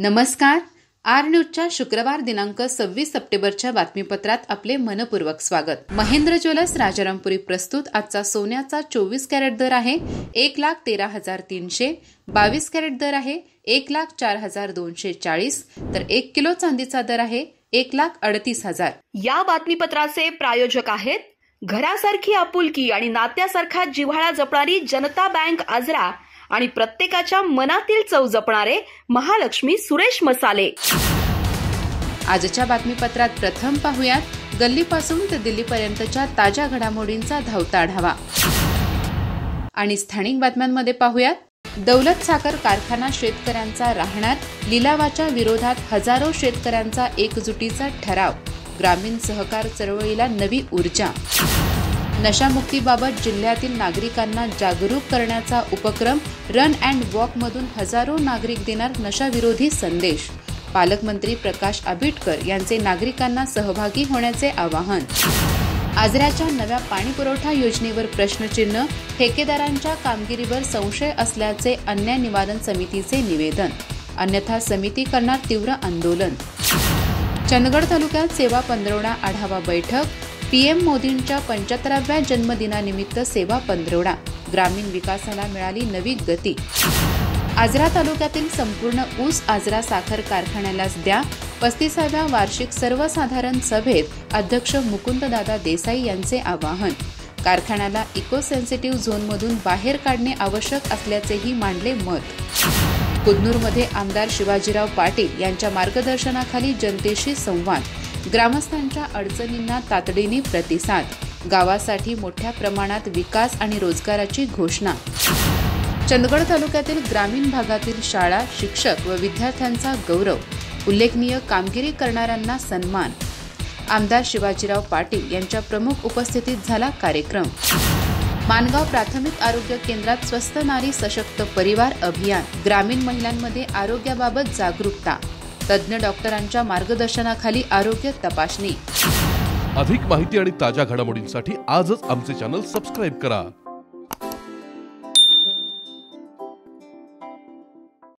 नमस्कार. आर न्यूजच्या शुक्रवार दिनांक 26 सप्टेंबरच्या बातमीपत्रात आपले मनपूर्वक स्वागत. महेंद्र ज्वेलर्स राजारामपुरी प्रस्तुत आजचा सोन्याचा 24 कॅरेट दर आहे 1,13,300, 22 कॅरेट दर आहे 1,04,240, तर 1 किलो चांदीचा दर आहे 1,38,000. या बातमीपत्राचे प्रायोजक आहेत घरासारखी आपुलकी आणि नात्यासारखा जिव्हाळा जपणारी जनता बँक आजरा आणि प्रत्येकाच्या मनातील चव जपणारे महालक्ष्मी सुरेश मसाले. आजच्या बातमीपत्रात प्रथम पाहूयात गल्लीपासून ते दिल्लीपर्यंतच्या ताज्या घडामोडींचा धावता आढावा. आणि स्थानिक बातम्यांमध्ये पाहूयात दौलत साखर कारखाना शेतकऱ्यांचा राहणार, लिलावाच्या विरोधात हजारो शेतकऱ्यांचा एकजुटीचा ठराव, ग्रामीण सहकार चळवळीला नवी ऊर्जा. नशामुक्तीबाबत जिल्ह्यातील नागरिकांना जागरूक करण्याचा उपक्रम, रन अँड वॉकमधून हजारो नागरिक देणार नशाविरोधी संदेश. पालकमंत्री प्रकाश आंबेडकर यांचे नागरिकांना सहभागी होण्याचे आवाहन. आजऱ्याच्या नव्या पाणीपुरवठा योजनेवर प्रश्नचिन्ह, ठेकेदारांच्या कामगिरीवर संशय असल्याचे अन्याय निवारण समितीचे निवेदन, अन्यथा समिती करणार तीव्र आंदोलन. चंदगड तालुक्यात सेवा पंधरवडा आढावा बैठक, पीएम मोदींच्या 75व्या जन्मदिनानिमित्त सेवा पंधरवडा, ग्रामीण विकासाला मिळाली नवी गती. आजरा तालुक्यातील संपूर्ण ऊस आजरा साखर कारखान्यालाच द्या, 35व्या वार्षिक सर्वसाधारण सभेत अध्यक्ष मुकुंददादा देसाई यांचे आवाहन. कारखान्याला इको सेन्सिटिव्ह झोनमधून बाहेर काढणे आवश्यक असल्याचेही मांडले मत. कुदनूरमध्ये आमदार शिवाजीराव पाटील यांच्या मार्गदर्शनाखाली जनतेशी संवाद, ग्रामस्थांच्या अडचणींना तातडीने प्रतिसाद, गावासाठी मोठ्या प्रमाणात विकास आणि रोजगाराची घोषणा. चंदगड तालुक्यातील ग्रामीण भागातील शाळा, शिक्षक व विद्यार्थ्यांचा गौरव, उल्लेखनीय कामगिरी करणाऱ्यांना सन्मान. आमदार शिवाजीराव पाटील यांच्या प्रमुख उपस्थितीत झाला कार्यक्रम. मानगाव प्राथमिक आरोग्य केंद्रात स्वस्थ नारी सशक्त परिवार अभियान, ग्रामीण महिलांमध्ये आरोग्याबाबत जागरूकता, तज्ज्ञ डॉक्टरांच्या मार्गदर्शनाखाली आरोग्य तपासणी. अधिक माहिती आणि ताज्या घडामोडींसाठी आजच आमचे चॅनल सबस्क्राईब करा.